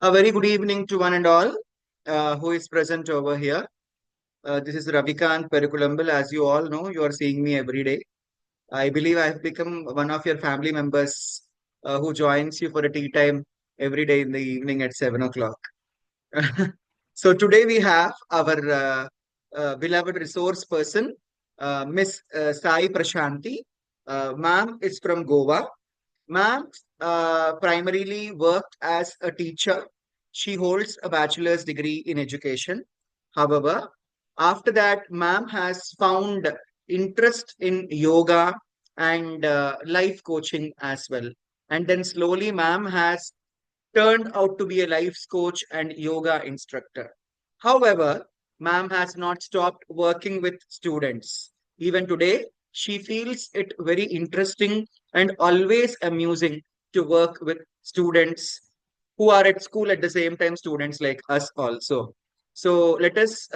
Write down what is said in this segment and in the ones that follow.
A very good evening to one and all who is present over here. This is Ravikant Perikulambil. As you all know, you are seeing me every day. I believe I have become one of your family members who joins you for a tea time every day in the evening at 7 o'clock. So today we have our beloved resource person, Miss Sai Prashanti. Ma'am is from Goa. Ma'am primarily worked as a teacher. She holds a bachelor's degree in education. However, after that, ma'am has found interest in yoga and life coaching as well. And then slowly, ma'am has turned out to be a life coach and yoga instructor. However, ma'am has not stopped working with students. Even today, she feels it very interesting and always amusing to work with students who are at school at the same time, students like us also. So let us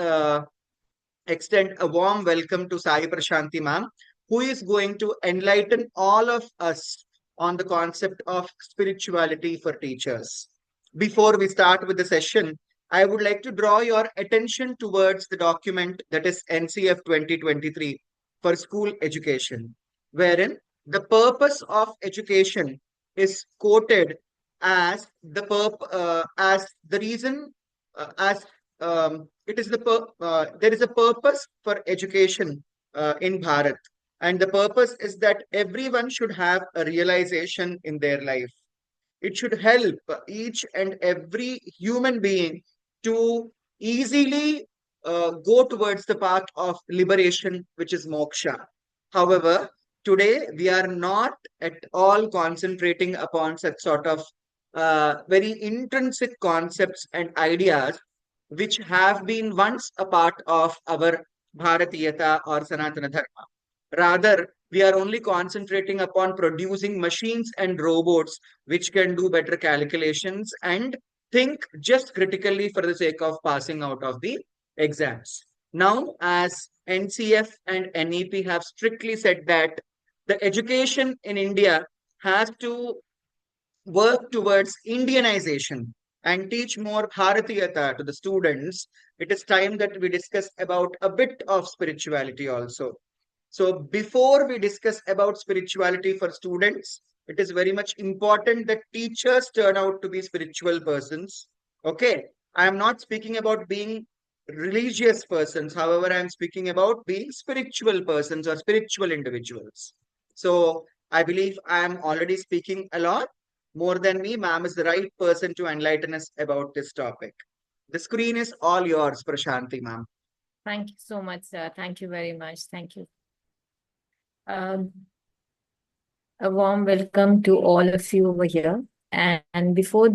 extend a warm welcome to Sai Prashanti ma'am, who is going to enlighten all of us on the concept of spirituality for teachers. Before we start with the session, I would like to draw your attention towards the document that is NCF 2023 for school education, wherein the purpose of education is quoted as as the reason as it is there is a purpose for education in Bharat, and the purpose is that everyone should have a realization in their life. It should help each and every human being to easily go towards the path of liberation, which is moksha. However, today we are not at all concentrating upon such sort of very intrinsic concepts and ideas which have been once a part of our Bharatiyata or Sanatana Dharma. Rather, we are only concentrating upon producing machines and robots which can do better calculations and think just critically for the sake of passing out of the exams. Now, as NCF and NEP have strictly said that the education in India has to work towards Indianization and teach more Bharatiyata to the students, it is time that we discuss about a bit of spirituality also. So before we discuss about spirituality for students, it is very much important that teachers turn out to be spiritual persons. Okay. I am not speaking about being religious persons. However, I am speaking about being spiritual persons or spiritual individuals. So I believe I am already speaking a lot. More than me, ma'am is the right person to enlighten us about this topic. The screen is all yours, Prashanti, ma'am. Thank you so much, sir. Thank you very much. Thank you. Um, a warm welcome to all of you over here. And before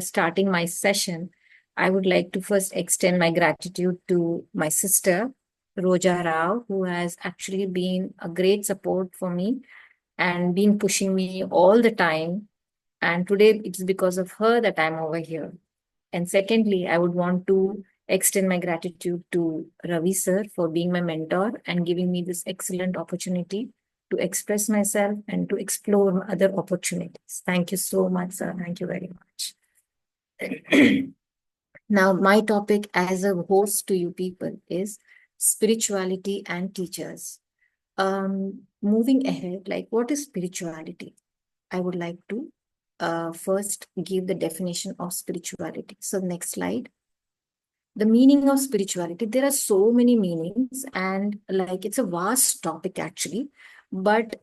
starting my session, I would like to first extend my gratitude to my sister, Roja Rao, who has actually been a great support for me and been pushing me all the time. And today it's because of her that I'm over here. And secondly, I would want to extend my gratitude to Ravi sir for being my mentor and giving me this excellent opportunity to express myself and to explore other opportunities. Thank you so much, sir. Thank you very much. Now, my topic as a host to you people is spirituality and teachers. Moving ahead, like what is spirituality? I would like to first give the definition of spirituality. So next slide. The meaning of spirituality, there are so many meanings and like it's a vast topic actually, but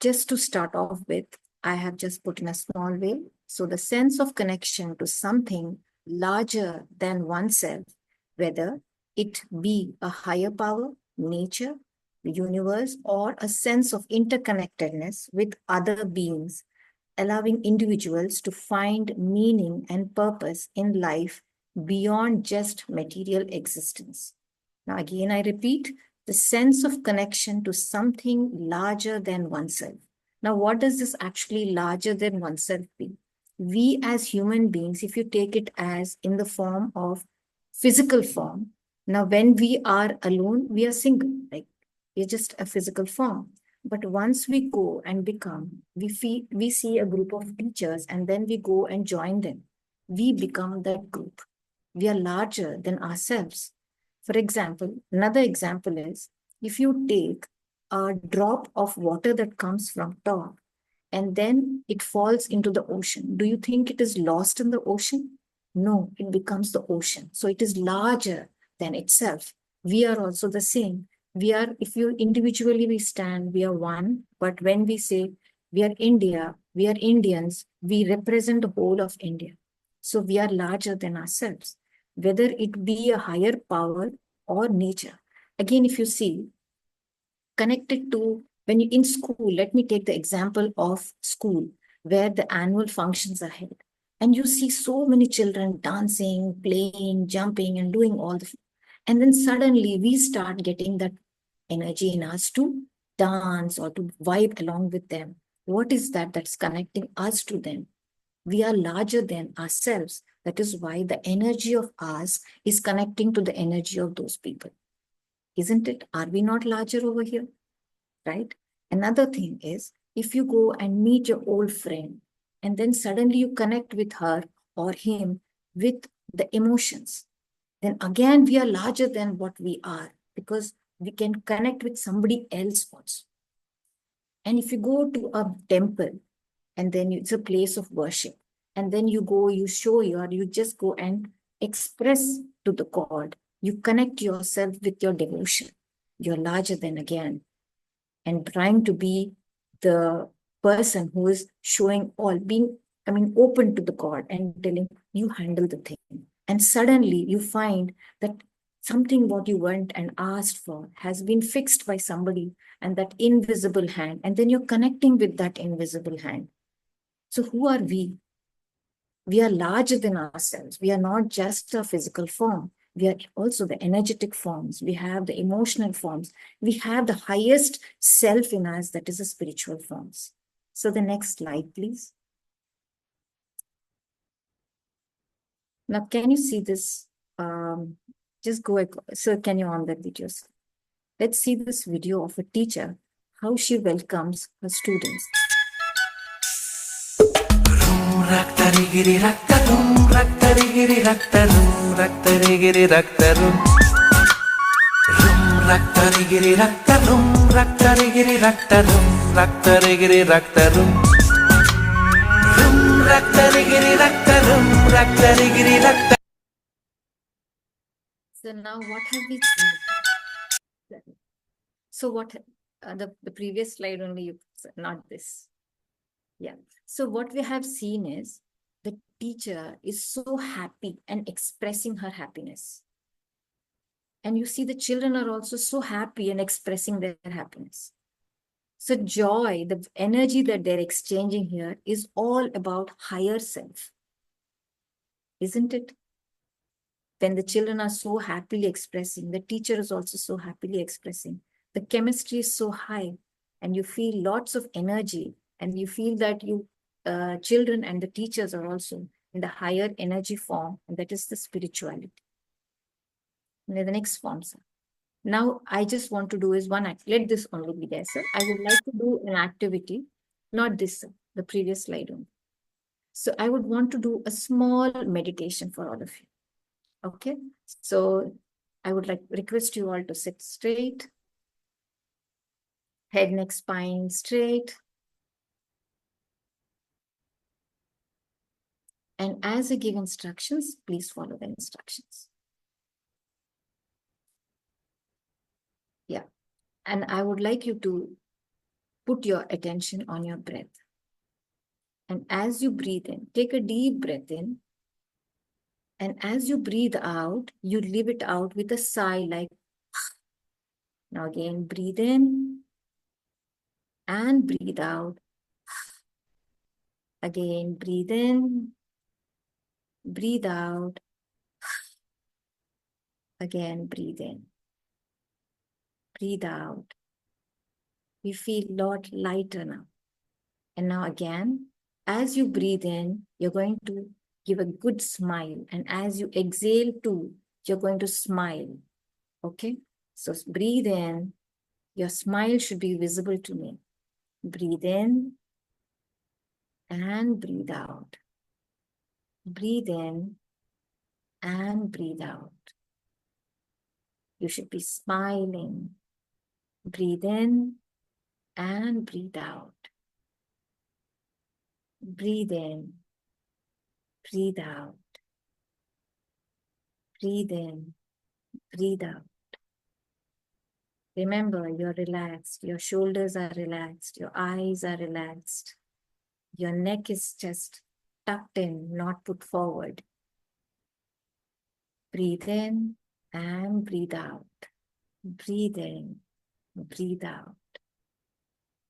just to start off with, I have just put in a small way. So the sense of connection to something larger than oneself, whether it be a higher power, nature, the universe, or a sense of interconnectedness with other beings, allowing individuals to find meaning and purpose in life beyond just material existence. Now, again, I repeat, the sense of connection to something larger than oneself. Now, what does this actually larger than oneself be? We as human beings, if you take it as in the form of physical form, now when we are alone, we are single, like we're just a physical form. But once we go and become, we see a group of teachers and then we go and join them. we become that group. We are larger than ourselves. For example, another example is if you take a drop of water that comes from top and then it falls into the ocean, do you think it is lost in the ocean? No, it becomes the ocean. So it is larger than itself. We are also the same. We are, if you individually we stand, we are one. But when we say we are India, we are Indians, we represent the whole of India. So we are larger than ourselves, whether it be a higher power or nature. Again, if you see, connected to when you in school, let me take the example of school where the annual functions are held. And you see so many children dancing, playing, jumping, and doing all the. And then suddenly we start getting that energy in us to dance or to vibe along with them. What is that that's connecting us to them? We are larger than ourselves. That is why the energy of us is connecting to the energy of those people. Isn't it? Are we not larger over here? Right? Another thing is if you go and meet your old friend and then suddenly you connect with her or him with the emotions, then again we are larger than what we are because we can connect with somebody else also. And if you go to a temple and then it's a place of worship, and then you go, you show your, you just go and express to the God, you connect yourself with your devotion. You're larger than again and trying to be the person who is showing all, being, open to the God and telling you handle the thing. And suddenly you find that something what you went and asked for has been fixed by somebody and that invisible hand. And then you're connecting with that invisible hand. So who are we? We are larger than ourselves. We are not just a physical form. We are also the energetic forms. We have the emotional forms. We have the highest self in us, that is the spiritual forms. So the next slide, please. Now, can you see this? Just go, so can you on that video? Let's see this video of a teacher, how she welcomes her students. Raktarigiri raktarum, raktarigiri raktarum, raktarigiri raktarum. Rum raktarigiri raktarum, raktarigiri raktarum, raktarigiri raktarum. Rum raktarigiri raktarum, raktarigiri raktarum. So now what have we seen? So what, the previous slide only, you not this. Yeah. So what we have seen is the teacher is so happy and expressing her happiness. And you see the children are also so happy and expressing their happiness. So joy, the energy that they're exchanging here is all about higher self. Isn't it? When the children are so happily expressing, the teacher is also so happily expressing. The chemistry is so high and you feel lots of energy and you feel that you children and the teachers are also in the higher energy form, and that is the spirituality. And the next form, sir. Now, I just want to do is one act. Let this only be there, sir. I would like to do an activity, not this, sir, the previous slide only. So I would want to do a small meditation for all of you. Okay. So I would like request you all to sit straight, head, neck, spine straight. And as I give instructions, please follow the instructions. Yeah. And I would like you to put your attention on your breath. And as you breathe in, take a deep breath in. And as you breathe out, you leave it out with a sigh like, now again, breathe in and breathe out. Again, breathe in, breathe out. Again, breathe in, breathe out. You feel a lot lighter now. And now again, as you breathe in, you're going to give a good smile. And as you exhale too, you're going to smile. Okay? So breathe in. Your smile should be visible to me. Breathe in and breathe out. Breathe in and breathe out. You should be smiling. Breathe in and breathe out. Breathe in, breathe out. Breathe in, breathe out. Remember, you're relaxed. Your shoulders are relaxed. Your eyes are relaxed. Your neck is just tucked in, not put forward. Breathe in and breathe out. Breathe in, breathe out.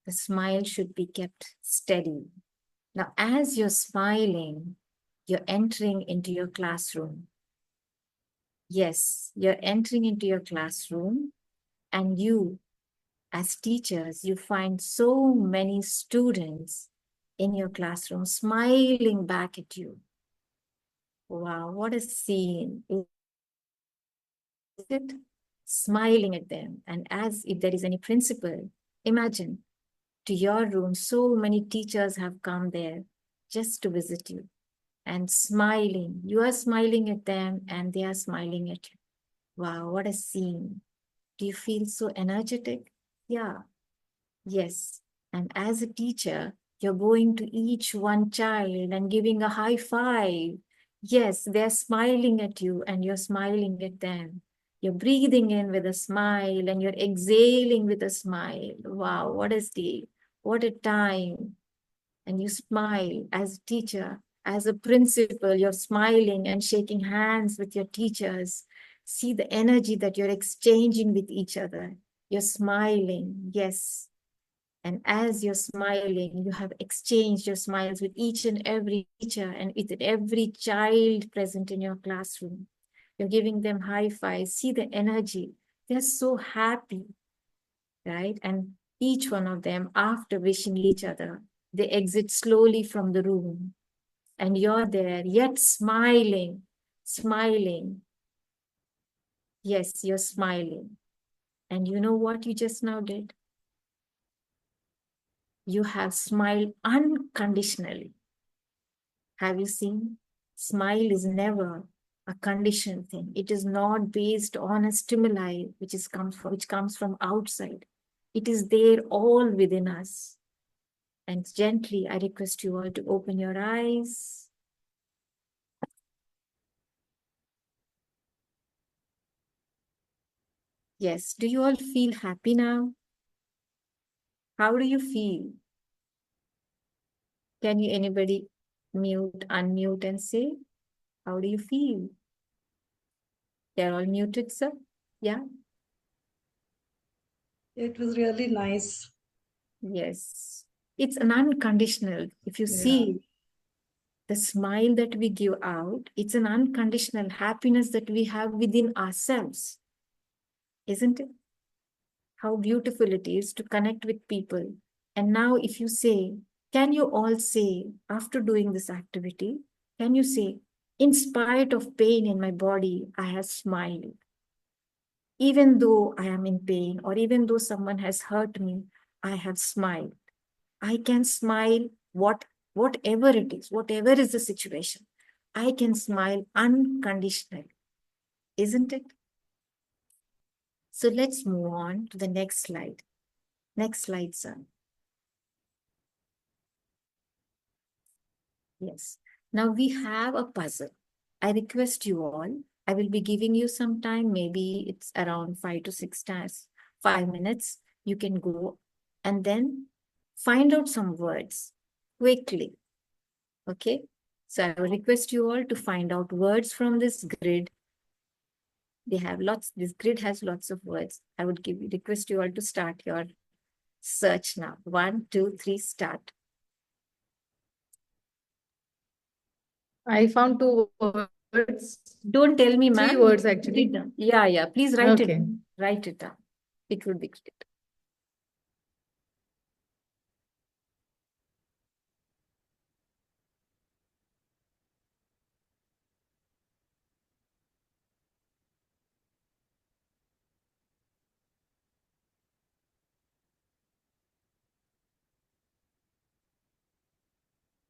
The smile should be kept steady. Now, as you're smiling, you're entering into your classroom. Yes, you're entering into your classroom, and you, as teachers, you find so many students in your classroom smiling back at you. Wow, what a scene. Is it? Smiling at them. And as if there is any principal, imagine to your room, so many teachers have come there just to visit you and smiling. You are smiling at them and they are smiling at you. Wow, what a scene. Do you feel so energetic? Yeah, yes. And as a teacher, you're going to each one child and giving a high five. Yes, they're smiling at you and you're smiling at them. You're breathing in with a smile and you're exhaling with a smile. Wow, what a day. What a time. And you smile as a teacher, as a principal, you're smiling and shaking hands with your teachers. See the energy that you're exchanging with each other. You're smiling, yes. And as you're smiling, you have exchanged your smiles with each and every teacher and with every child present in your classroom. You're giving them high fives. See the energy. They're so happy, right? And each one of them, after wishing each other, they exit slowly from the room. And you're there, yet smiling, smiling. Yes, you're smiling. And you know what you just now did? You have smiled unconditionally. Have you seen? Smile is never a conditioned thing. It is not based on a stimuli which comes from outside. It is there all within us. And gently, I request you all to open your eyes. Yes, do you all feel happy now? How do you feel? Can you anybody unmute and say, how do you feel? They're all muted, sir? Yeah? It was really nice. Yes. It's an unconditional. If you Yeah. see the smile that we give out, it's an unconditional happiness that we have within ourselves. Isn't it? How beautiful it is to connect with people. And now if you say, can you all say, after doing this activity, can you say, in spite of pain in my body, I have smiled. Even though I am in pain or even though someone has hurt me, I have smiled. I can smile whatever it is, whatever is the situation. I can smile unconditionally, isn't it? So let's move on to the next slide. Next slide, sir. Yes. Now we have a puzzle. I request you all, I will be giving you some time, maybe it's around 5 to 6 times, 5 minutes. You can go and then find out some words quickly. Okay. So I will request you all to find out words from this grid. This grid has lots of words. I would request you all to start your search now. 1, 2, 3, start. I found two words. Don't tell me, ma'am. Three words actually. Yeah. Please write Okay. it. Write it down. It would be great.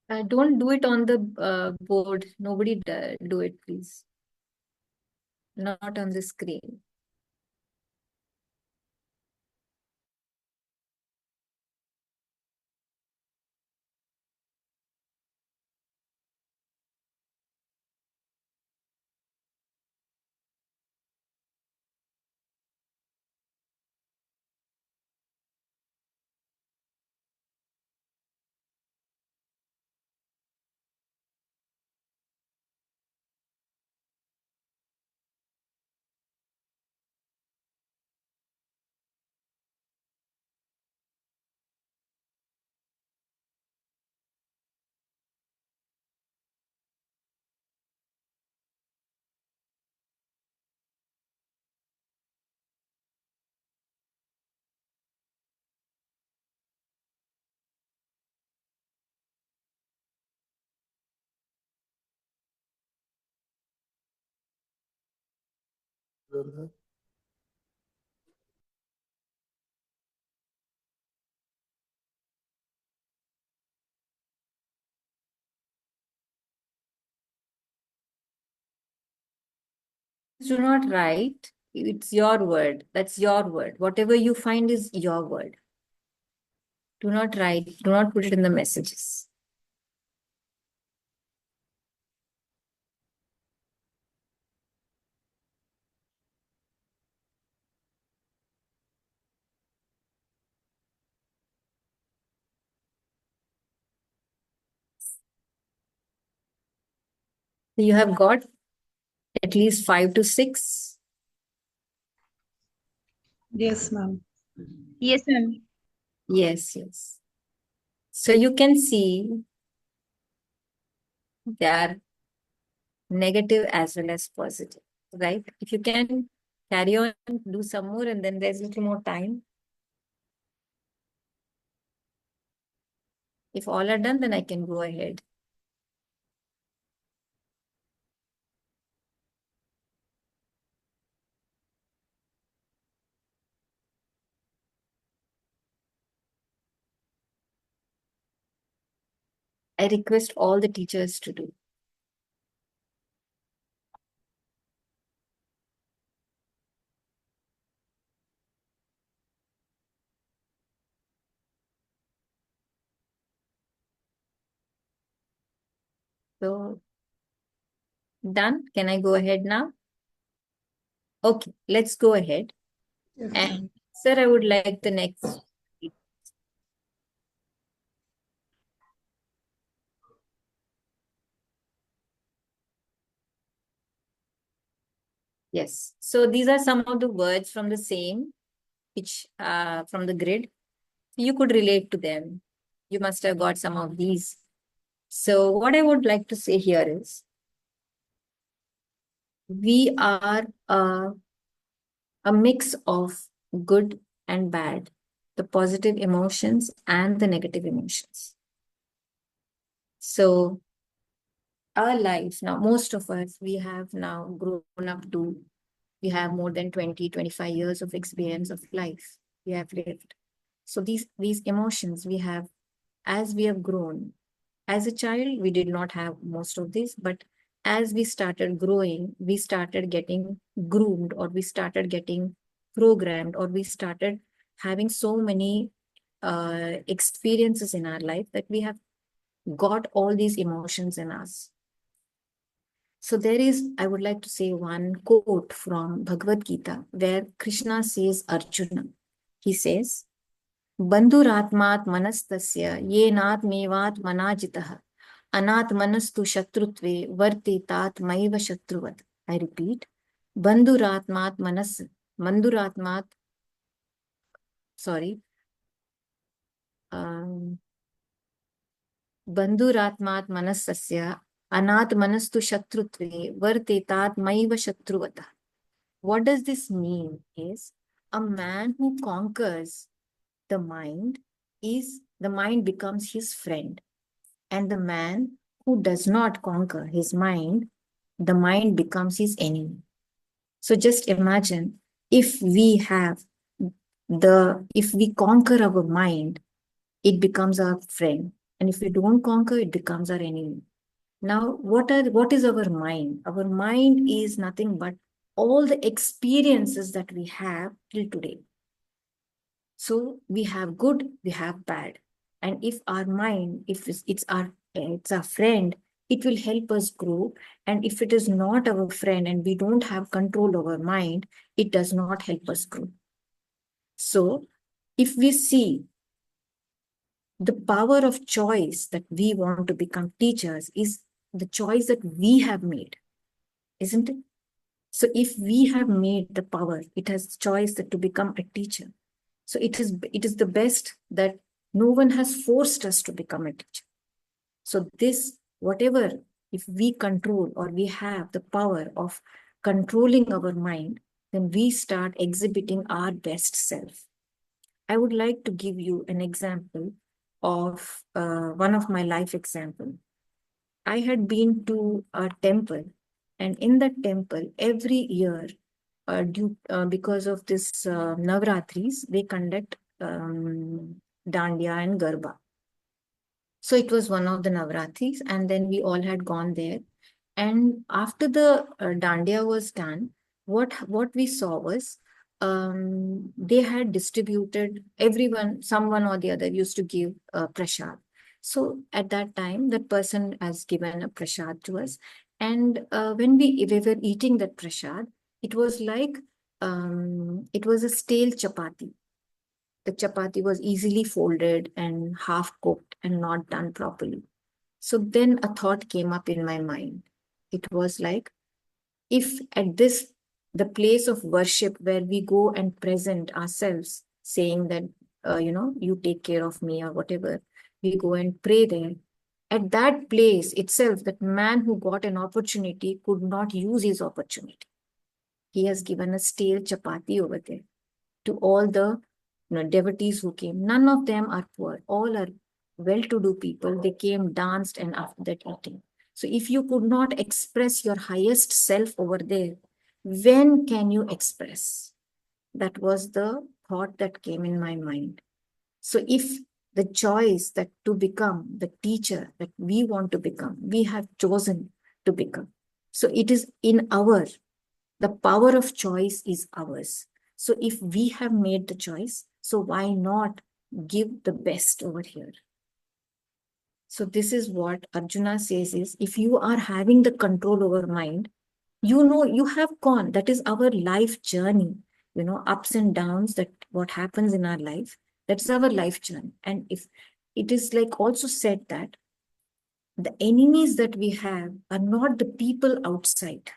Don't do it on the board. Nobody do it, please. Not on the screen. Do not write. It's your word. That's your word. Whatever you find is your word. Do not write. Do not put it in the messages. You have got at least 5 to 6. Yes, ma'am. Yes, ma'am. Yes, yes. So you can see they are negative as well as positive, right? If you can carry on, do some more, and then there's a little more time. If all are done, then I can go ahead. I request all the teachers to do. So, done. Can I go ahead now? Okay, let's go ahead. Yes, And ma'am. sir, I would like the next. Yes. So these are some of the words from the same, which from the grid. You could relate to them. You must have got some of these. So what I would like to say here is, we are a mix of good and bad, the positive emotions and the negative emotions. So our life now, most of us, we have now grown up to, we have more than 20, 25 years of experience of life we have lived. So these emotions we have, as we have grown, as a child, we did not have most of this, but as we started growing, we started getting groomed, or we started getting programmed, or we started having so many experiences in our life that we have got all these emotions in us. So there is, I would like to say one quote from Bhagavad Gita where Krishna says Arjuna, he says, Bandhuratmat manastasya yenatmevat manajitah anatmanastu shatrutve vartetat maiva shatruvat. I repeat, Bandhuratmat, sorry, Bandhuratmat manasasya anatmanastu shatrutve vartetat maiva shatruvat. What does this mean is, a man who conquers the mind becomes his friend. And the man who does not conquer his mind, the mind becomes his enemy. So just imagine, if we conquer our mind, it becomes our friend. And if we don't conquer, it becomes our enemy. Now, what is our mind? Our mind is nothing but all the experiences that we have till today. So we have good, we have bad. And if our mind, if it's our friend, it will help us grow. And if it is not our friend and we don't have control over mind, it does not help us grow. So if we see the power of choice that we want to become teachers is the choice that we have made, isn't it? So if we have made the power, it has choice that to become a teacher. So it is the best that no one has forced us to become a teacher. So this, whatever, if we control or we have the power of controlling our mind, then we start exhibiting our best self. I would like to give you an example of one of my life example. I had been to a temple, and in that temple, every year, because of this Navratris, they conduct Dandiya and Garba. So it was one of the Navratris, and then we all had gone there. And after the Dandiya was done, what we saw was they had distributed everyone, someone or the other used to give prasad. So at that time, that person has given a prasad to us. And when we were eating that prasad, it was like it was a stale chapati. The chapati was easily folded and half cooked and not done properly. So then a thought came up in my mind. It was like, if at this, the place of worship where we go and present ourselves, saying that, you take care of me or whatever, we go and pray there. At that place itself, that man who got an opportunity could not use his opportunity. He has given a stale chapati over there to all the devotees who came. None of them are poor. All are well-to-do people. They came, danced, and after that eating. So if you could not express your highest self over there, when can you express? That was the thought that came in my mind. So if the choice that to become the teacher that we want to become, we have chosen to become. So it is the power of choice is ours. So if we have made the choice, so why not give the best over here? So this is what Arjuna says is, if you are having the control over mind, you have gone. That is our life journey, ups and downs, that what happens in our life, that's our life journey. And if it is like also said that the enemies that we have are not the people outside.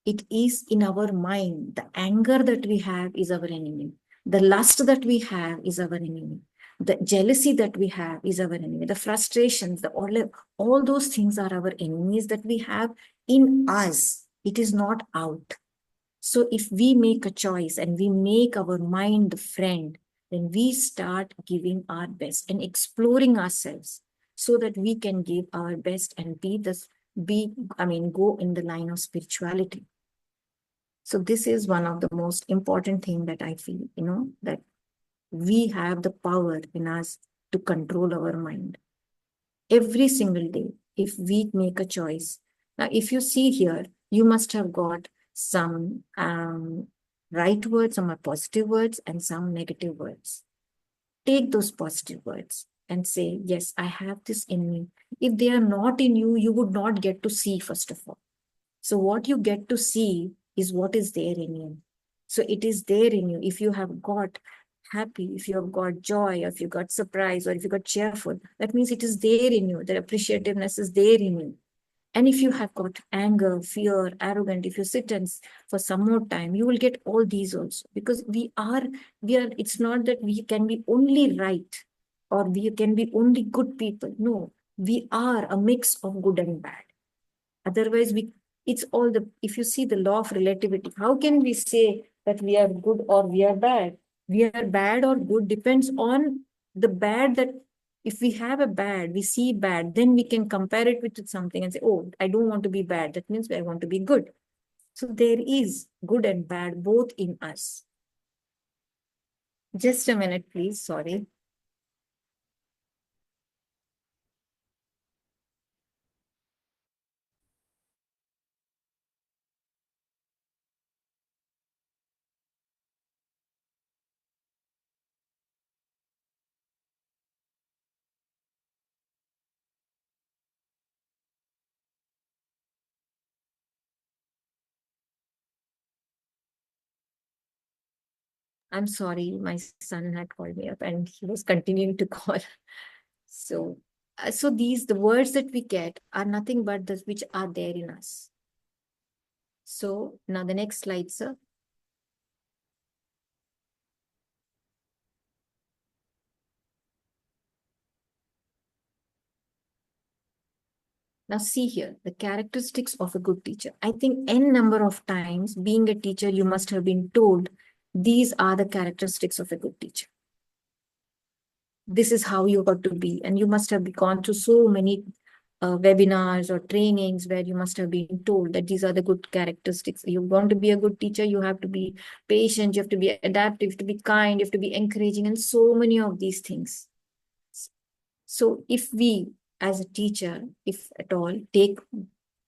It is in our mind. The anger that we have is our enemy. The lust that we have is our enemy. The jealousy that we have is our enemy. The frustrations, all those things are our enemies that we have in us. It is not out. So if we make a choice and we make our mind the friend, then we start giving our best and exploring ourselves so that we can give our best and go in the line of spirituality. So this is one of the most important thing that I feel, that we have the power in us to control our mind. Every single day, if we make a choice. Now, if you see here, you must have got some right words, some are positive words, and some negative words. Take those positive words and say, yes, I have this in me. If they are not in you, you would not get to see, first of all. So what you get to see is what is there in you. So it is there in you. If you have got happy, if you have got joy, or if you got surprise, or if you got cheerful, that means it is there in you. The appreciativeness is there in you. And if you have got anger, fear, arrogant, if you sit and for some more time, you will get all these also. Because we are, it's not that we can be only right or we can be only good people. No, we are a mix of good and bad. Otherwise, it's all if you see the law of relativity, how can we say that we are good or we are bad? We are bad or good depends on the bad that if we have a bad, we see bad, then we can compare it with something and say, oh, I don't want to be bad. That means I want to be good. So there is good and bad both in us. Just a minute, please. Sorry. I'm sorry, my son had called me up and he was continuing to call. So, the words that we get are nothing but those which are there in us. So now the next slide, sir. Now see here, the characteristics of a good teacher. I think n number of times being a teacher, you must have been told these are the characteristics of a good teacher. This is how you got to be. And you must have gone through so many webinars or trainings where you must have been told that these are the good characteristics. You want to be a good teacher, you have to be patient, you have to be adaptive, you have to be kind, you have to be encouraging, and so many of these things. So if we, as a teacher, if at all, take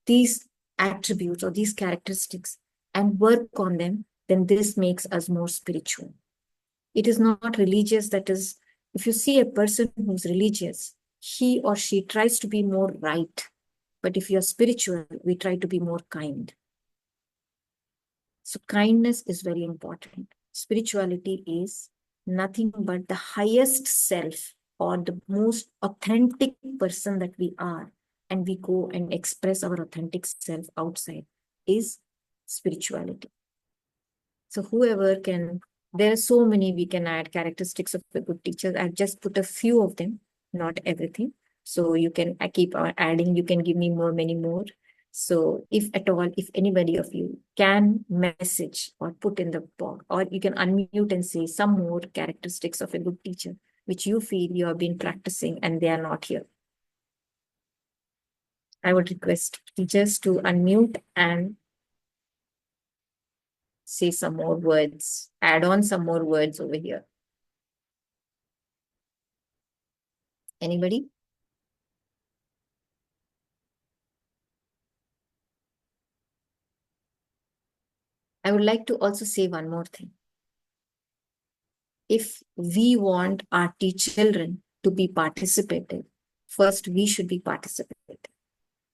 these attributes or these characteristics and work on them, then this makes us more spiritual. It is not religious. That is, if you see a person who's religious, he or she tries to be more right. But if you're spiritual, we try to be more kind. So kindness is very important. Spirituality is nothing but the highest self or the most authentic person that we are. And we go and express our authentic self outside is spirituality. So whoever can, there are so many we can add characteristics of a good teacher. I've just put a few of them, not everything. So you can keep adding, you can give me many more. So if at all, if anybody of you can message or put in the box, or you can unmute and say some more characteristics of a good teacher, which you feel you have been practicing and they are not here. I would request teachers to unmute and say some more words, add on some more words over here. Anybody? I would like to also say one more thing. If we want our children to be participative, first we should be participative.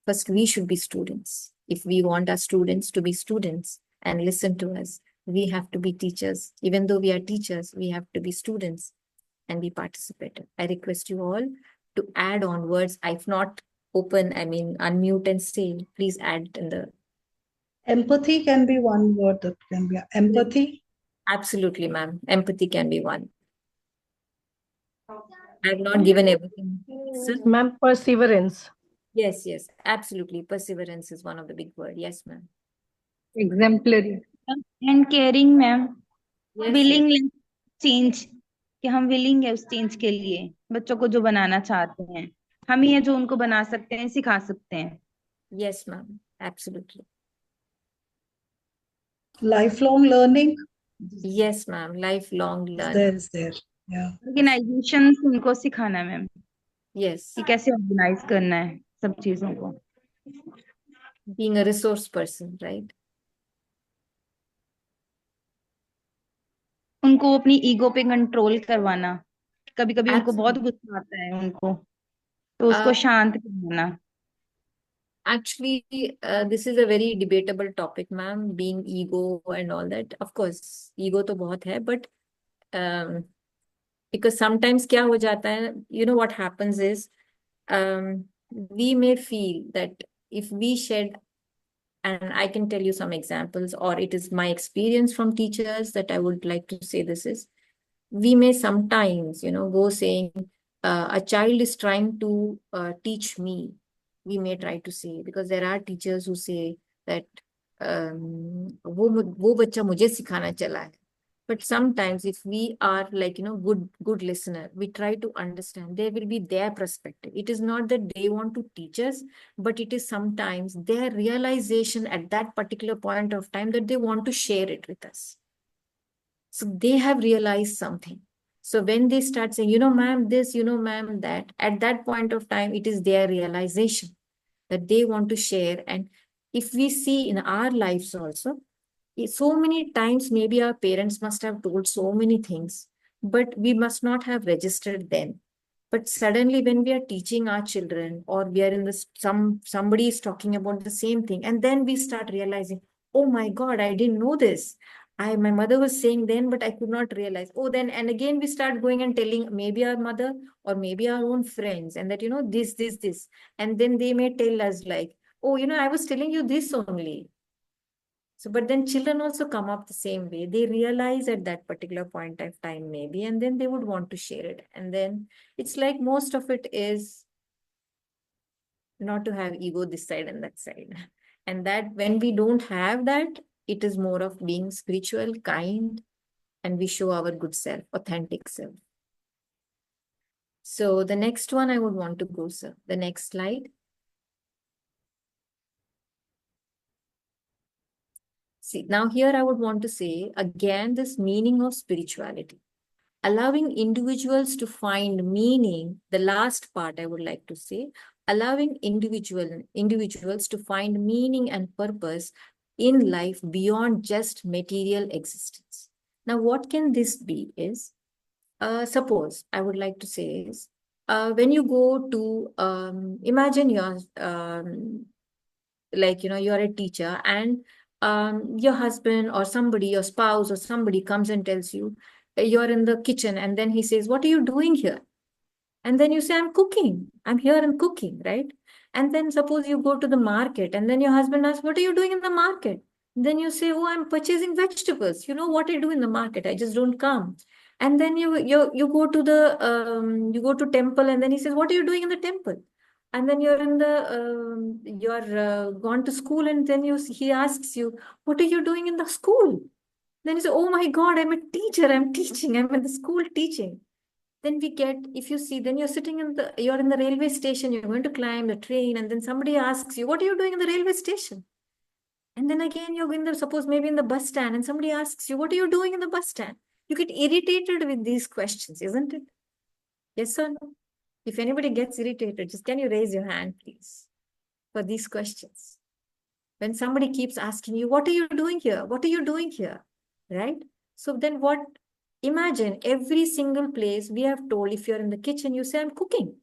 First we should be students. If we want our students to be students and listen to us, we have to be teachers. Even though we are teachers, we have to be students and be participative. I request you all to add on words. If not unmute and say, please add in the... Empathy can be one word that can be empathy. Absolutely, ma'am. Empathy can be one. I have not given everything. Sir? Ma'am, perseverance. Yes, absolutely. Perseverance is one of the big words. Yes, ma'am. Exemplary. And caring, ma'am Yes, willingness change कि हम willing है उस change के लिए बच्चों को जो बनाना चाहते हैं हम ही है जो उनको बना सकते हैं सिखा सकते हैं. Yes, ma'am. Absolutely. Lifelong learning Yes, ma'am. Lifelong learning. there is there. Yeah. Organization उनको सिखाना मैम Yes. कि कैसे organize करना है सब चीजों को. Being a resource person, right? उनको अपनी ईगो पे कंट्रोल करवाना. कभी कभी उनको बहुत Absolutely. गुस्सा आता है उनको तो उसको शांत करवाना. Actually, this is a very debatable topic, ma'am, being ego and all that. Of course, ego तो बहुत है, but because sometimes क्या हो जाता है, you know what happens is, we may feel that if we shed, and I can tell you some examples, or it is my experience from teachers that I would like to say this is, we may sometimes, go saying, a child is trying to teach me. We may try to say, because there are teachers who say that वो बच्चा मुझे सिखाना चला है. But sometimes if we are like, good listener, we try to understand, there will be their perspective. It is not that they want to teach us, but it is sometimes their realization at that particular point of time that they want to share it with us. So they have realized something. So when they start saying, ma'am, this, ma'am, that, at that point of time, it is their realization that they want to share. And if we see in our lives also, so many times maybe our parents must have told so many things, but we must not have registered then. But suddenly when we are teaching our children, or we are in this, somebody is talking about the same thing, and then we start realizing, oh my God, I didn't know this. my mother was saying then, but I could not realize. Oh, then, and again, we start going and telling maybe our mother or maybe our own friends, and that, this. And then they may tell us like, oh, I was telling you this only. So, but then children also come up the same way. They realize at that particular point of time, maybe, and then they would want to share it. And then it's like most of it is not to have ego this side and that side. And that when we don't have that, it is more of being spiritual, kind, and we show our good self, authentic self. So the next one I would want to go, sir. The next slide. See, now here I would want to say again this meaning of spirituality. Allowing individuals to find meaning, the last part I would like to say, allowing individuals to find meaning and purpose in life beyond just material existence. Now, what can this be is, suppose I would like to say is, when you go to, imagine you're, you're a teacher and your husband or somebody, your spouse or somebody comes and tells you, you're in the kitchen, and then he says, what are you doing here? And then you say, I'm cooking. I'm here and cooking, right? And then suppose you go to the market, and then your husband asks, what are you doing in the market? Then you say, oh, I'm purchasing vegetables. You know what I do in the market? I just don't come. And then you go to the you go to temple, and then he says, what are you doing in the temple? And then you're in the gone to school, and then he asks you, what are you doing in the school? Then you say, oh my God, I'm a teacher. I'm teaching. I'm in the school teaching. Then we get, if you see, then you're in the railway station. You're going to climb the train, and then somebody asks you, what are you doing in the railway station? And then again, you're in the, suppose maybe in the bus stand, and somebody asks you, what are you doing in the bus stand? You get irritated with these questions, isn't it? Yes or no? If anybody gets irritated, just can you raise your hand, please, for these questions? When somebody keeps asking you, what are you doing here? What are you doing here? Right? So then what? Imagine every single place we have told, if you're in the kitchen, you say, I'm cooking.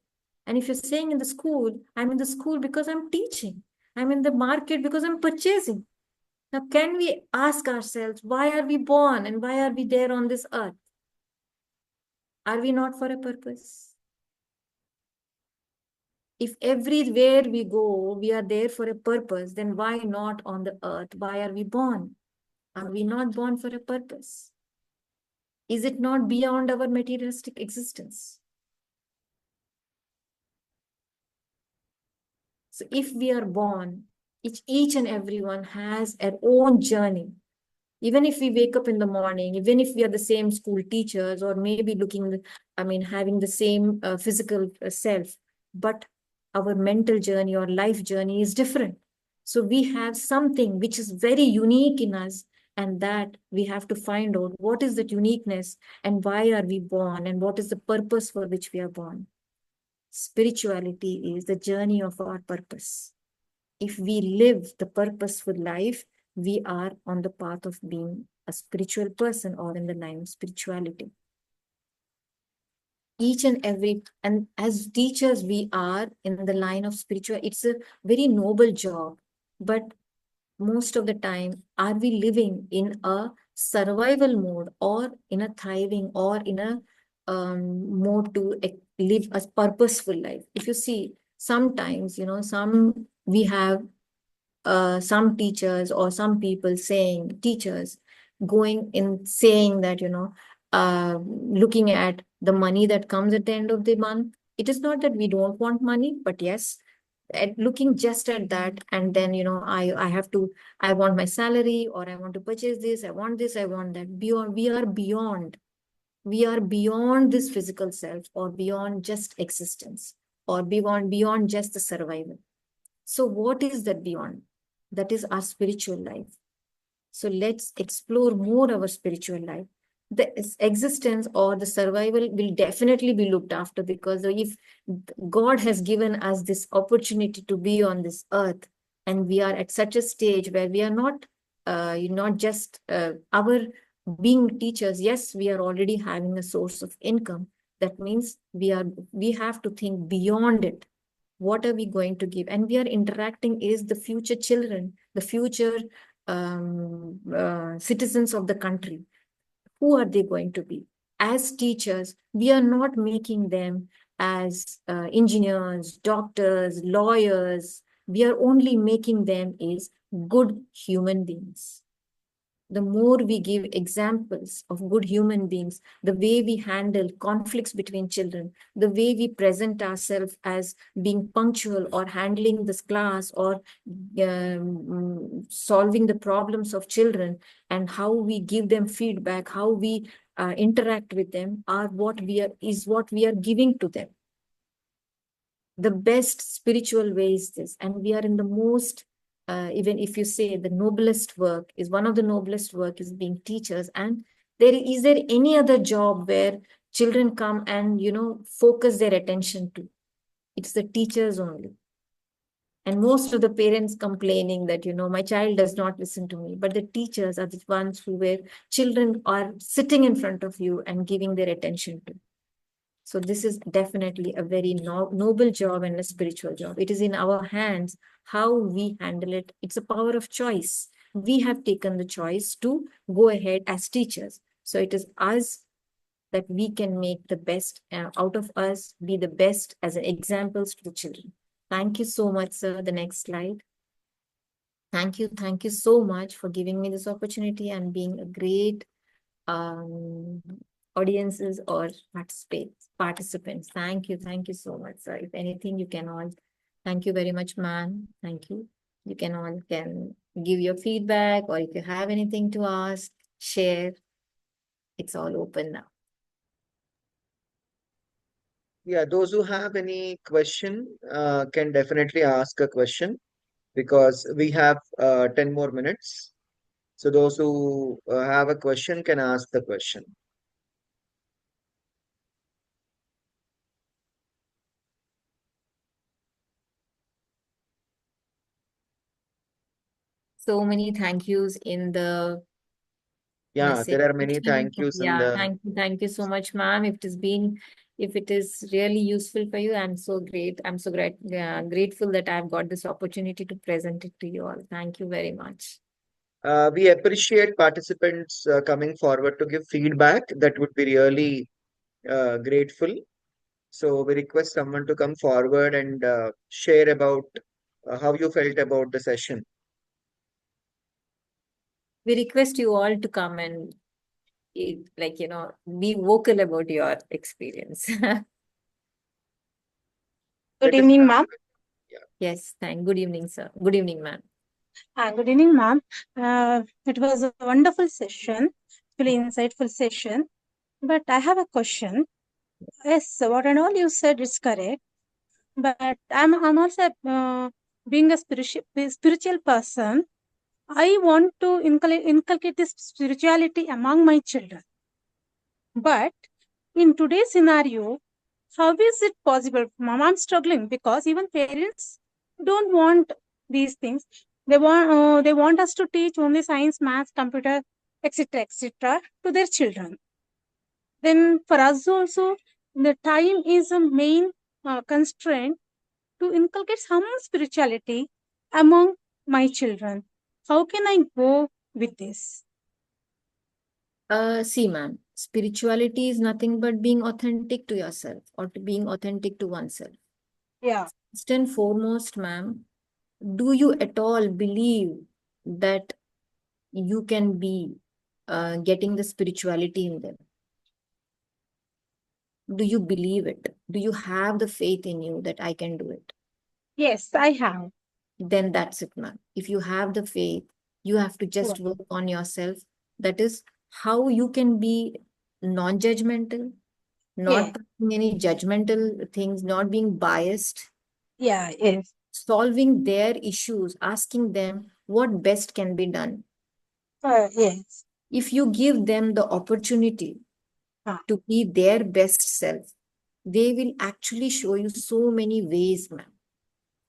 And if you're saying in the school, I'm in the school because I'm teaching. I'm in the market because I'm purchasing. Now, can we ask ourselves, why are we born and why are we there on this earth? Are we not for a purpose? If everywhere we go, we are there for a purpose, then why not on the earth? Why are we born? Are we not born for a purpose? Is it not beyond our materialistic existence? So if we are born, each and everyone has their own journey. Even if we wake up in the morning, even if we are the same school teachers, or maybe having the same physical self, but our mental journey or life journey is different. So we have something which is very unique in us, and that we have to find out what is that uniqueness and why are we born and what is the purpose for which we are born. Spirituality is the journey of our purpose. If we live the purposeful life, we are on the path of being a spiritual person or in the line of spirituality. And as teachers, we are in the line of spiritual. It's a very noble job, but most of the time, are we living in a survival mode or in a thriving or in a mode to live a purposeful life? If you see, sometimes, we have some teachers or some people teachers going in saying that, looking at the money that comes at the end of the month. It is not that we don't want money, but yes, looking just at that, and then, I want my salary, or I want to purchase this, I want this, I want that. We are beyond this physical self, or beyond just existence, or beyond just the survival. So what is that beyond? That is our spiritual life. So let's explore more our spiritual life. The existence or the survival will definitely be looked after, because if God has given us this opportunity to be on this earth, and we are at such a stage where we are not just our being teachers. Yes, we are already having a source of income. That means we have to think beyond it. What are we going to give? And we are interacting is the future children, the future citizens of the country, who are they going to be? As teachers, we are not making them as engineers, doctors, lawyers. We are only making them as good human beings. The more we give examples of good human beings, the way we handle conflicts between children, the way we present ourselves as being punctual or handling this class or solving the problems of children, and how we give them feedback, how we interact with them, are what we are giving to them. The best spiritual way is this, and we are in the most even if you say the noblest work is, one of the noblest work is being teachers. And is there any other job where children come and focus their attention to? It's the teachers only. And most of the parents complaining that my child does not listen to me, but the teachers are the ones where children are sitting in front of you and giving their attention to. So this is definitely a very noble job and a spiritual job. It is in our hands how we handle it. It's a power of choice. We have taken the choice to go ahead as teachers. So it is us that we can make the best out of us, be the best as examples to the children. Thank you so much, sir. The next slide. Thank you. Thank you so much for giving me this opportunity and being a great audiences or participants. Thank you so much, sir. If anything, you can all, thank you very much, ma'am. Thank you. You can all give your feedback, or if you have anything to ask, share. It's all open now. Yeah, those who have any question can definitely ask a question, because we have 10 more minutes. So those who have a question can ask the question. So many thank yous in the Yeah, message. there are many thank yous in Yeah, the. thank you so much, ma'am. If it is really useful for you, I'm so grateful that I've got this opportunity to present it to you all. Thank you very much. We appreciate participants coming forward to give feedback. That would be really grateful. So we request someone to come forward and share about how you felt about the session. We request you all to come and be vocal about your experience. Let Good us evening, start ma'am. with- Yes, good evening, sir. Good evening, ma'am. Good evening, ma'am. It was a wonderful session, really insightful session. But I have a question. Yes, what and all you said is correct. But I'm also being a spiritual person. I want to inculcate this spirituality among my children. But in today's scenario, how is it possible? Mom, I'm struggling because even parents don't want these things. They want us to teach only science, maths, computer, etc., to their children. Then for us also, the time is a main constraint to inculcate some spirituality among my children. How can I go with this? See, ma'am, spirituality is nothing but being authentic to yourself, or to being authentic to oneself. Yeah. First and foremost, ma'am, do you at all believe that you can be getting the spirituality in them? Do you believe it? Do you have the faith in you that I can do it? Yes, I have. Then that's it, ma'am. If you have the faith, you have to just Sure. work on yourself. That is how you can be non-judgmental, not putting any judgmental things, not being biased, Yeah, yes. solving their issues, asking them what best can be done. Yes. If you give them the opportunity Ah. to be their best self, they will actually show you so many ways, ma'am.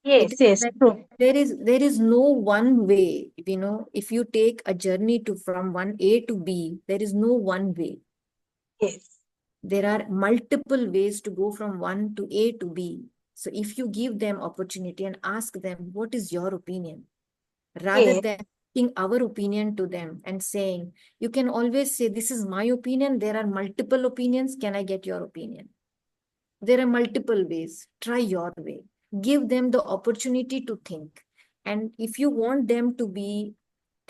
Yes, yes, true. There is no one way, if you take a journey from one A to B, there is no one way. Yes. There are multiple ways to go from one to A to B. So if you give them opportunity and ask them, what is your opinion? Rather Yes. than projecting our opinion to them and saying, you can always say, this is my opinion. There are multiple opinions. Can I get your opinion? There are multiple ways. Try your way. Give them the opportunity to think. And if you want them to be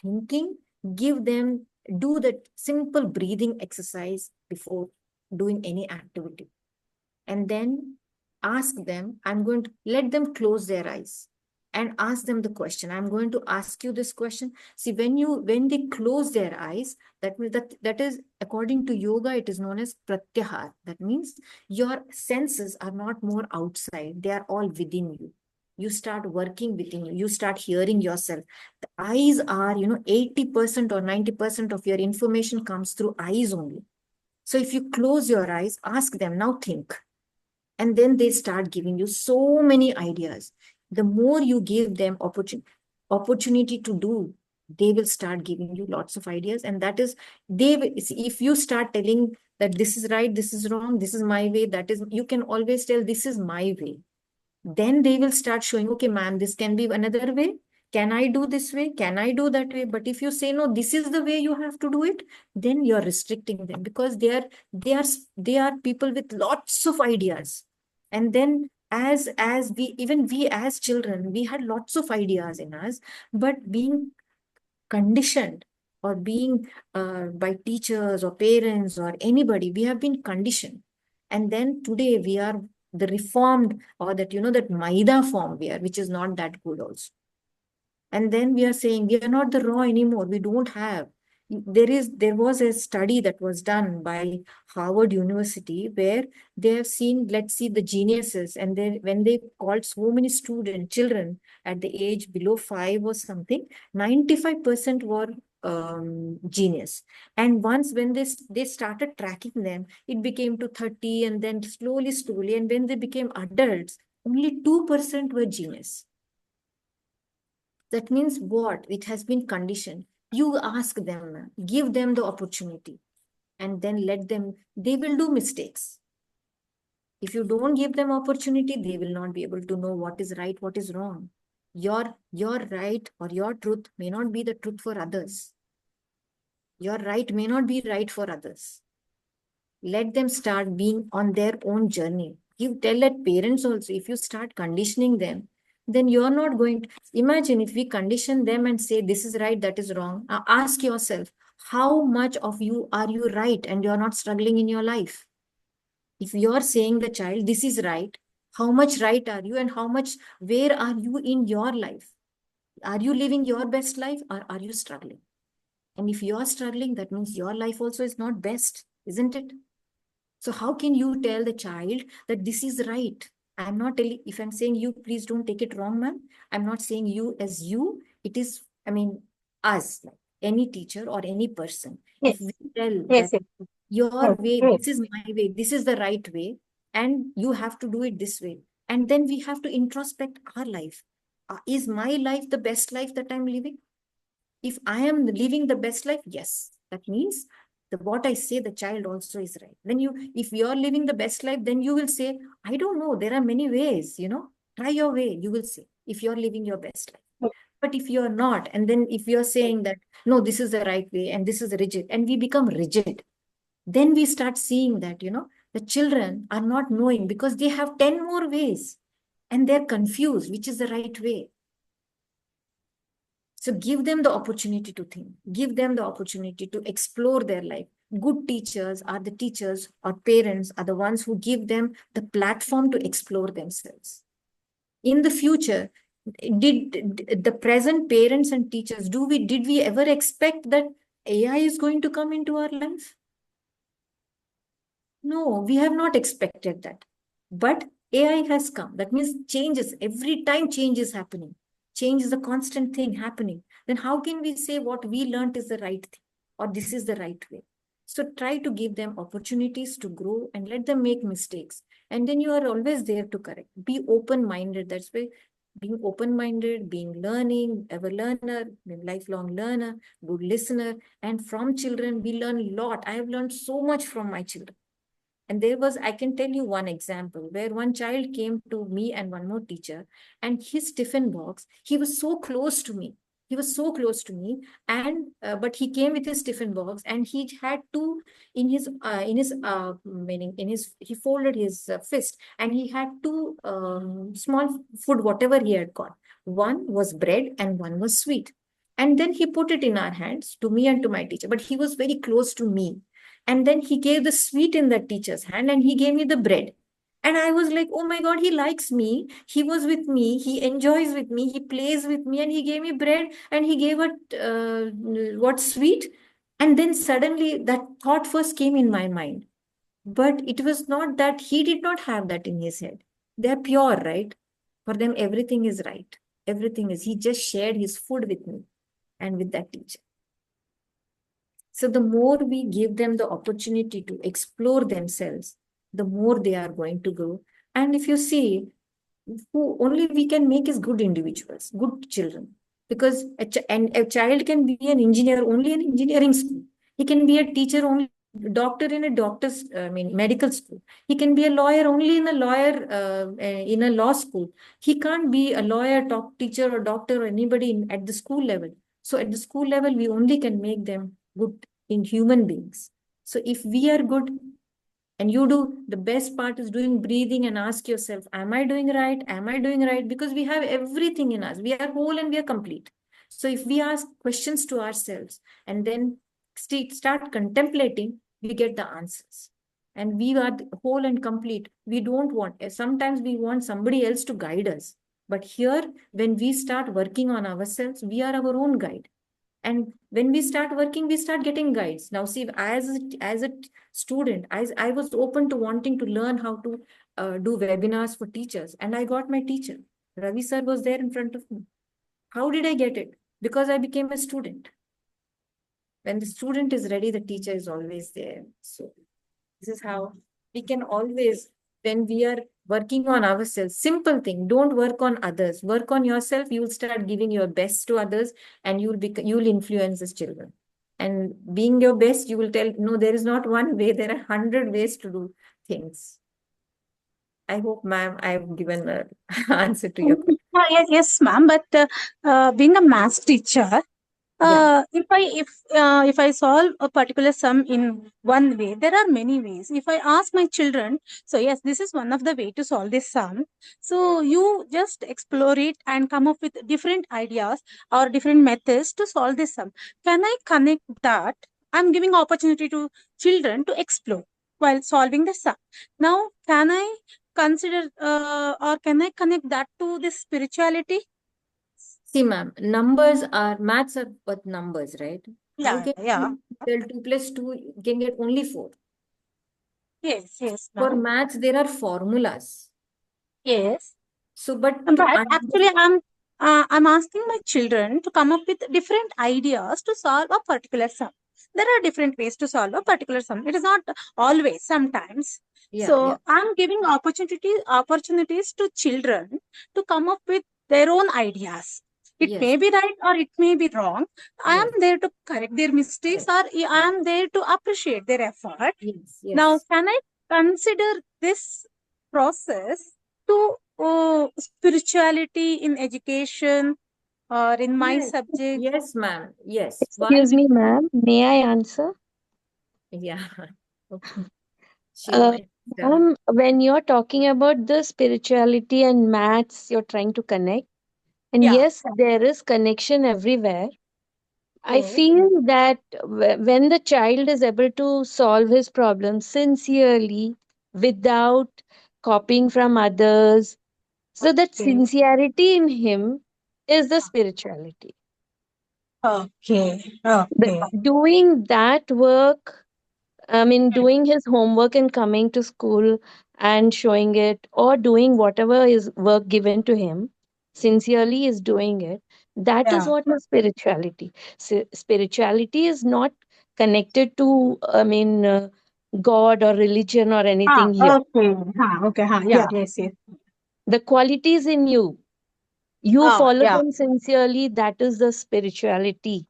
thinking, give them, do that simple breathing exercise before doing any activity. And then ask them, I'm going to let them close their eyes and ask them the question. I'm going to ask you this question. See, when they close their eyes, that means that is, according to yoga, it is known as pratyahar. That means your senses are not more outside, they are all within you. You start working within you. You start hearing yourself. The eyes are, 80% or 90% of your information comes through eyes only. So if you close your eyes, ask them, now think. And then they start giving you so many ideas. The more you give them opportunity to do, they will start giving you lots of ideas. And that is, if you start telling that this is right, this is wrong, this is my way, that is, you can always tell this is my way. Then they will start showing, okay, ma'am, this can be another way. Can I do this way? Can I do that way? But if you say, no, this is the way you have to do it, then you're restricting them, because they are people with lots of ideas. And then as we as children, we had lots of ideas in us, but being conditioned or being by teachers or parents or anybody, we have been conditioned. And then today we are the reformed, or that, that Maida form we are, which is not that good also. And then we are saying we are not the raw anymore. We don't have. There was a study that was done by Harvard University where they have seen, let's see, the geniuses, and then when they called so many children at the age below 5 or something, 95% were genius. And once when they started tracking them, it became to 30, and then slowly, and when they became adults, only 2% were genius. That means what? It has been conditioned. You ask them, give them the opportunity, and then let them, they will do mistakes. If you don't give them opportunity, they will not be able to know what is right, what is wrong. Your right or your truth may not be the truth for others. Your right may not be right for others. Let them start being on their own journey. You tell that parents also, if you start conditioning them, then you're not going to imagine if we condition them and say this is right, that is wrong. Ask yourself, how much of you are you right and you're not struggling in your life? If you're saying the child this is right, how much right are you, and how much, where are you in your life? Are you living your best life, or are you struggling? And if you're struggling, that means your life also is not best, isn't it? So how can you tell the child that this is right? I'm not telling, if I'm saying you, please don't take it wrong, ma'am. I'm not saying you as you. It is, us, like any teacher or any person. Yes. If we tell Yes, that yes. your way, Yes. this is my way, this is the right way, and you have to do it this way. And then we have to introspect our life. Is my life the best life that I'm living? If I am living the best life, yes, that means what I say, the child also is right. Then if you're living the best life, then you will say, I don't know, there are many ways, try your way, you will say, if you're living your best life. But if you're not, and then if you're saying that, no, this is the right way and this is rigid, and we become rigid, then we start seeing that, the children are not knowing because they have 10 more ways and they're confused, which is the right way. So give them the opportunity to think, give them the opportunity to explore their life. Good teachers are the teachers, or parents are the ones who give them the platform to explore themselves. In the future, did the present parents and teachers, did we ever expect that AI is going to come into our life? No, we have not expected that. But AI has come. That means changes. Every time change is happening. Change is a constant thing happening. Then how can we say what we learned is the right thing, or this is the right way? So try to give them opportunities to grow and let them make mistakes. And then you are always there to correct. Be open-minded. That's why being open-minded, being learning, ever learner, being lifelong learner, good listener. And from children, we learn a lot. I have learned so much from my children. And I can tell you one example where one child came to me and one more teacher, and his tiffin box, he was so close to me. He was so close to me, and but he came with his tiffin box, and he had two in his meaning in his he folded his fist, and he had two small food whatever he had got. One was bread and one was sweet, and then he put it in our hands to me and to my teacher. But he was very close to me, and then he gave the sweet in the teacher's hand, and he gave me the bread. And I was like, oh my God, he likes me. He was with me. He enjoys with me. He plays with me. And he gave me bread and he gave it, what, sweet. And then suddenly that thought first came in my mind. But it was not that he did not have that in his head. They're pure, right? For them, everything is right. Everything is. He just shared his food with me and with that teacher. So the more we give them the opportunity to explore themselves, the more they are going to grow. And if you see, who only we can make is good individuals, good children. Because a child can be an engineer only in engineering school. He can be a teacher only, doctor in a doctor's, medical school. He can be a lawyer only in a in a law school. He can't be a lawyer, top teacher, or doctor, or anybody at the school level. So at the school level, we only can make them good in human beings. So if we are good, and you do, the best part is doing breathing and ask yourself, am I doing right? Am I doing right? Because we have everything in us. We are whole and we are complete. So if we ask questions to ourselves and then start contemplating, we get the answers. And we are whole and complete. We don't want, sometimes we want somebody else to guide us. But here, when we start working on ourselves, we are our own guide. And when we start working, we start getting guides. Now, see, as a student, I was open to wanting to learn how to do webinars for teachers. And I got my teacher. Ravi sir was there in front of me. How did I get it? Because I became a student. When the student is ready, the teacher is always there. So this is how we can always, when we are working on ourselves, simple thing, don't work on others, work on yourself. You will start giving your best to others, and you'll influence the children. And being your best, you will tell, no, there is not one way, there are 100 ways to do things. I hope, ma'am, I've given an answer to your question. Yes, ma'am. But being a math teacher, Yeah. if I solve a particular sum in one way, there are many ways. If I ask my children, so yes, this is one of the way to solve this sum. So you just explore it and come up with different ideas or different methods to solve this sum. Can I connect that? I'm giving opportunity to children to explore while solving the sum. Now, can I consider or can I connect that to this spirituality? See, ma'am, maths are but numbers, right? How Yeah, can yeah. you tell 2 plus 2, you can get only 4? Yes, For ma'am. maths, there are formulas. Yes. So, but to But actually, understand, I'm asking my children to come up with different ideas to solve a particular sum. There are different ways to solve a particular sum. It is not always, sometimes. yeah, So I'm giving opportunities to children to come up with their own ideas. It yes, may be right or it may be wrong. I am yes, there to correct their mistakes, yes, or I am there to appreciate their effort. yes, Now, yes, can I consider this process to spirituality in education or in my yes, subject? yes, ma'am, yes. Why? Excuse me, ma'am. May I answer? Yeah, okay, sure, Uh, my sister. Ma'am, when you're talking about the spirituality and maths, you're trying to connect. And Yeah. yes, there is connection everywhere. I Yes. feel that when the child is able to solve his problems sincerely without copying from others, so that Okay. sincerity in him is the spirituality. Okay. The, Okay. doing that work, I mean, doing his homework and coming to school and showing it, or doing whatever is work given to him, sincerely is doing it. That is Yeah. what is spirituality. Spirituality is not connected to, I mean, God or religion or anything here. Okay. Okay. Yeah. Yeah. Yes. Yes. The qualities in you, you follow Yeah. them sincerely, that is the spirituality.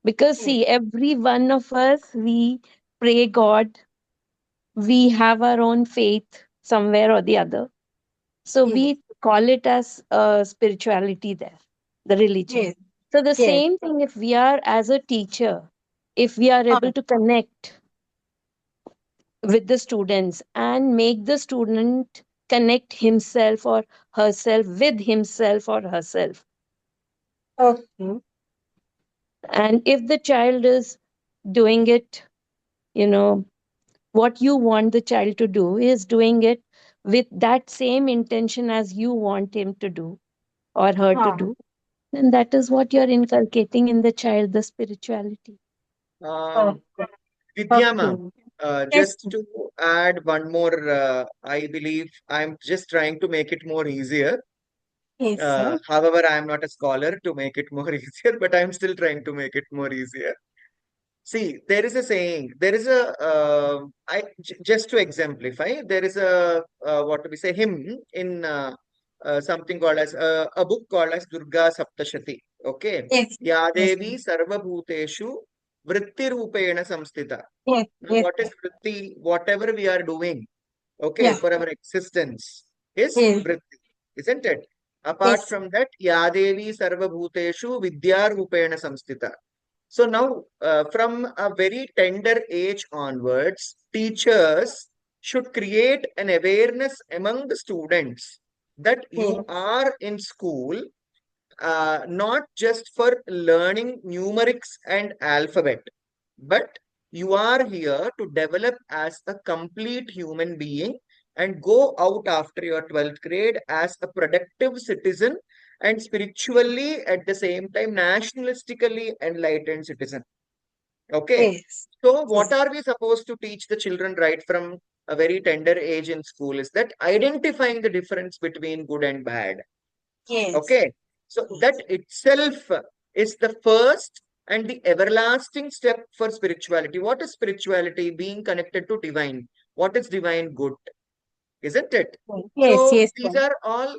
Because, Yes. see, every one of us, we pray God, we have our own faith somewhere or the other. So Yes. we call it as spirituality there, the religion. Yes. So the Yes. same thing, if we are as a teacher, if we are able to connect with the students and make the student connect himself or herself with himself or herself, Okay. and if the child is doing it, you know, what you want the child to do is doing it with that same intention as you want him to do or her to do, then that is what you're inculcating in the child, the spirituality. Um, Okay. Vidya ma'am, Okay. Yes. just to add one more, I believe I'm just trying to make it more easier. Yes, sir. However, I'm not a scholar to make it more easier, but I'm still trying to make it more easier. See, there is a saying, there is a, just to exemplify, there is a, what do we say, hymn in something called as, a book called as Durga Saptashati. Okay. Yes. Ya Yes. Devi Sarva Bhuteshu Vritti Rupena Samstita. Yes. Now, Yes. what is vritti? Whatever we are doing, okay, Yeah. for our existence is Yes. vritti, isn't it? Apart Yes. from that, Ya Devi Sarva Bhuteshu Vidya Rupena Samstita. So now, from a very tender age onwards, teachers should create an awareness among the students that Yes. you are in school, not just for learning numerics and alphabet, but you are here to develop as a complete human being and go out after your 12th grade as a productive citizen and spiritually at the same time nationalistically enlightened citizen. Okay. Yes. So Yes. what are we supposed to teach the children right from a very tender age in school is that identifying the difference between good and bad. Yes. Okay. So that itself is the first and the everlasting step for spirituality. What is spirituality? Being connected to divine. What is divine? Good, isn't it? Yes. So Yes, these sir. are all,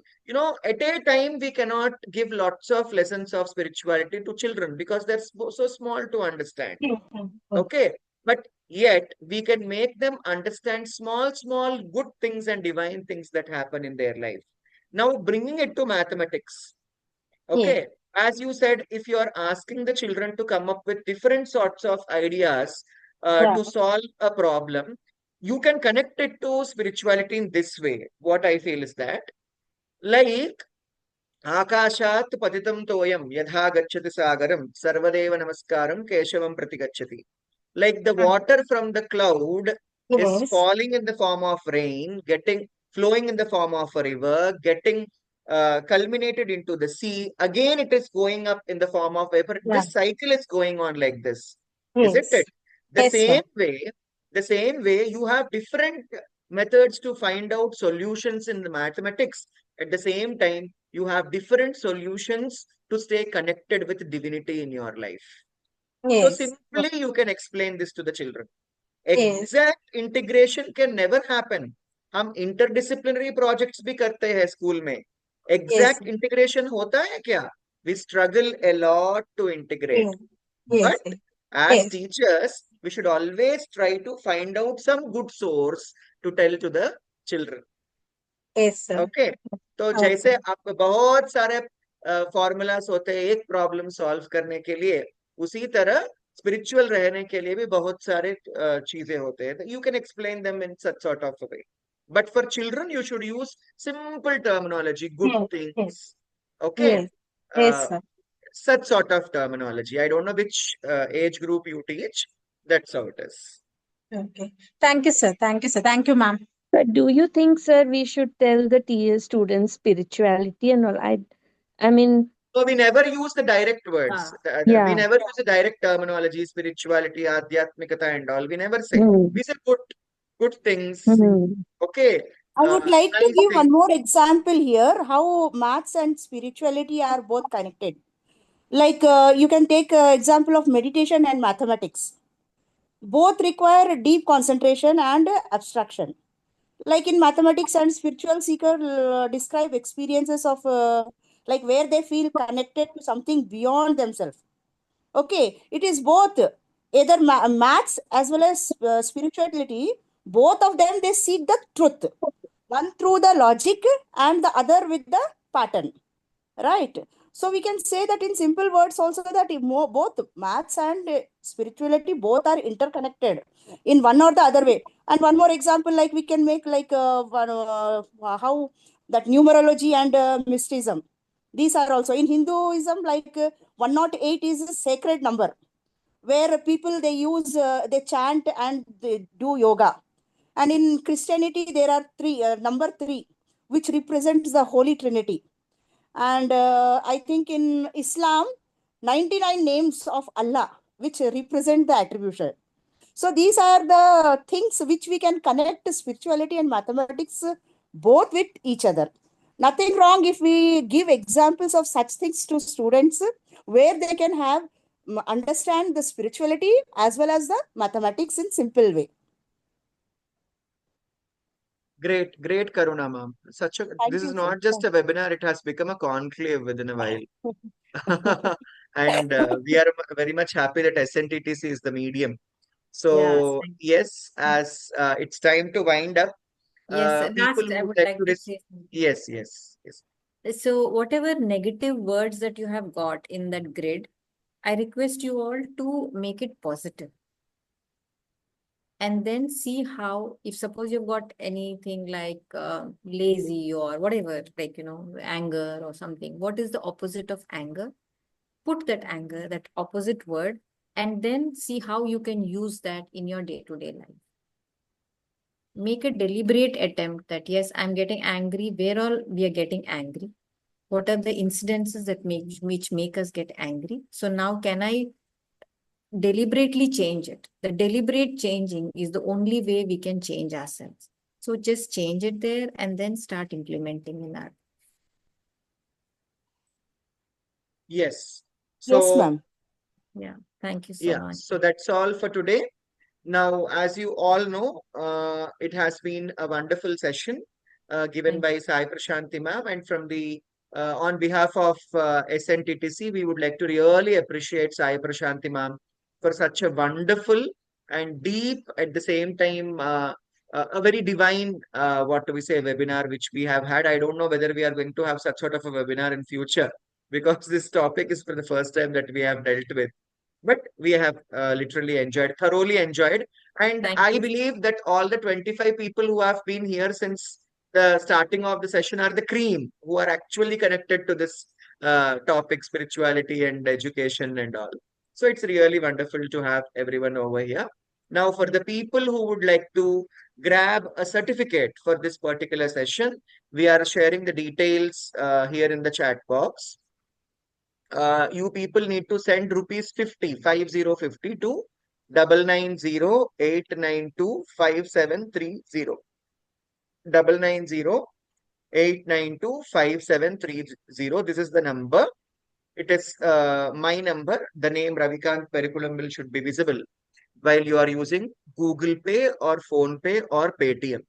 at a time we cannot give lots of lessons of spirituality to children because they're so small to understand. Yes. Okay. But yet we can make them understand small good things and divine things that happen in their life. Now bringing it to mathematics. Yes. Okay. As you said, if you are asking the children to come up with different sorts of ideas Yeah. to solve a problem, you can connect it to spirituality in this way. What I feel is that, like, आकाशात् पतितं तोयं यथा गच्छति सागरं सर्वदेव नमस्कारं केशवं प्रति गच्छति. Like the water from the cloud is Yes. falling in the form of rain, getting flowing in the form of a river, getting culminated into the sea. Again, it is going up in the form of vapor. Yeah. This cycle is going on like this, isn't Yes. it? The Yes, sir. same way, you have different methods to find out solutions in the mathematics. At the same time, you have different solutions to stay connected with divinity in your life. So Yes. simply you can explain this to the children. Yes. Exact integration can never happen. हम interdisciplinary projects भी करते हैं school में. Yes. Exact integration होता है क्या? We struggle a lot to integrate. Yes. Yes. But as Yes. teachers, we should always try to find out some good source to tell to the children. Yes, sir. Okay. तो Okay. जैसे आप बहुत सारे formulas होते हैं एक problem solve करने के लिए, उसी तरह स्पिरिचुअल रहने के लिए भी बहुत सारे चीजें होते हैं. You can explain them in such sort of way, but for children you should use simple terminology, good Yes. Yes. Things. Okay. Yes. Yes, sir. Such sort of terminology. I don't know which age group you teach. That's how it is. Okay. Thank you, sir. Thank you, sir. Thank you, ma'am. But do you think, sir, we should tell the students spirituality and all? I mean, So we never use the direct words. We yeah. never use the direct terminology, spirituality, adhyatmikata and all. We never say. Hmm. We say good things. Hmm. Okay. I would like to Nice give things. one more example here, how maths and spirituality are both connected. Like you can take example of meditation and mathematics. Both require deep concentration and abstraction. Like in mathematics and spiritual seeker describe experiences of like where they feel connected to something beyond themselves. Okay, it is both either maths as well as spirituality. Both of them they seek the truth, one through the logic and the other with the pattern, right? So we can say that in simple words also that both maths and spirituality both are interconnected in one or the other way. And one more example, like we can make like how that numerology and mysticism. These are also in Hinduism, like 108 is a sacred number where people they use they chant and they do yoga. And in Christianity, there are three number three, which represents the Holy Trinity. And I think in Islam, 99 names of Allah, which represent the attribution. So these are the things which we can connect spirituality and mathematics both with each other. Nothing wrong if we give examples of such things to students where they can have understand the spirituality as well as the mathematics in simple way. Great, great, Karuna ma'am. This is You, sir. not just a webinar, it has become a conclave within a while. And we are very much happy that SNTTC is the medium. Yes, So, thank you. yes, as it's time to wind up, Yes, people last who I would would like like to to say something. yes, yes, yes. So whatever negative words that you have got in that grid, I request you all to make it positive. And then see how, if suppose you've got anything like lazy or whatever, like, anger or something, what is the opposite of anger? Put that anger, that opposite word, and then see how you can use that in your day-to-day life. Make a deliberate attempt that, yes, I'm getting angry. Where all we are getting angry? What are the incidences that which make us get angry? So now can I deliberately change it? The deliberate changing is the only way we can change ourselves. So just change it there and then start implementing in our. Yes. Yes, So, ma'am. Yeah, thank you so yeah, much. so that's all for today. Now, as you all know, it has been a wonderful session given by Sai Prashanti ma'am, and from the on behalf of SNTTC, we would like to really appreciate Sai Prashanti ma'am for such a wonderful and deep, at the same time, a very divine, what do we say, webinar which we have had. I don't know whether we are going to have such sort of a webinar in future because this topic is for the first time that we have dealt with. But we have literally thoroughly enjoyed. And Thank I you. believe that all the 25 people who have been here since the starting of the session are the cream who are actually connected to this topic, spirituality and education and all. So it's really wonderful to have everyone over here. Now, for the people who would like to grab a certificate for this particular session, we are sharing the details here in the chat box. You people need to send rupees 50 to 990 892 5730 990 892 5730. This is the number. It is my number. The name Ravikant Perikulambal should be visible while you are using Google Pay or Phone Pay or Paytm.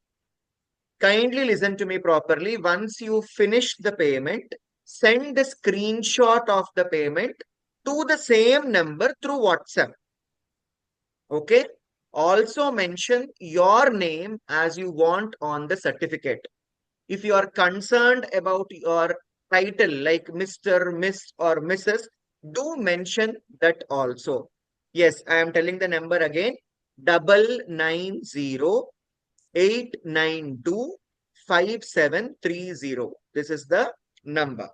Kindly listen to me properly. Once you finish the payment, send the screenshot of the payment to the same number through WhatsApp. Okay. Also mention your name as you want on the certificate. If you are concerned about your title like Mr., Miss, or Mrs., do mention that also. Yes, I am telling the number again: 990 892 5730. This is the number.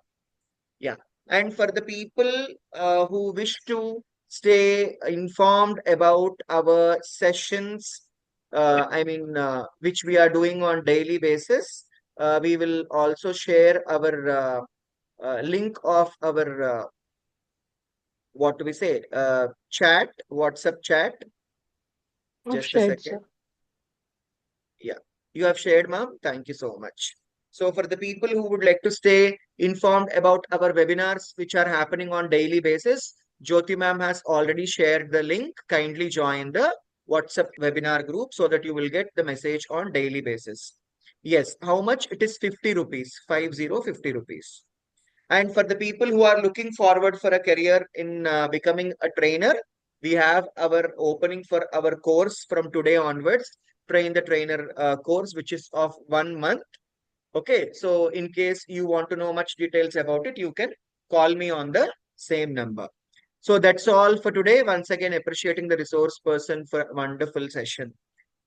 Yeah. And for the people who wish to stay informed about our sessions, which we are doing on daily basis, we will also share our link of our, what do we say, WhatsApp chat. Just a Shared, second. sir. Yeah, you have shared, ma'am. Thank you so much. So for the people who would like to stay informed about our webinars, which are happening on daily basis, Jyoti ma'am has already shared the link. Kindly join the WhatsApp webinar group so that you will get the message on daily basis. Yes, how much? It is 50 rupees, 50 rupees. And for the people who are looking forward for a career in becoming a trainer, we have our opening for our course from today onwards, train the trainer course, which is of 1 month. Okay, so in case you want to know much details about it, you can call me on the same number. So that's all for today. Once again, appreciating the resource person for a wonderful session.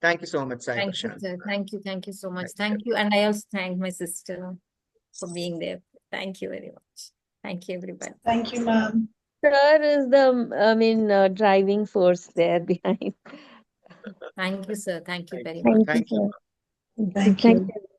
Thank you so much, Sai Thank you, Prashant. sir. Thank you so much. Thank Thank you. And I also thank my sister for being there. Thank you very much. Thank you, everybody. Thank you, ma'am. Sir is the driving force there behind. Thank you, sir. Thank you Thank very you. much. Thank you, Thank you. sir. Thank Thank you. you.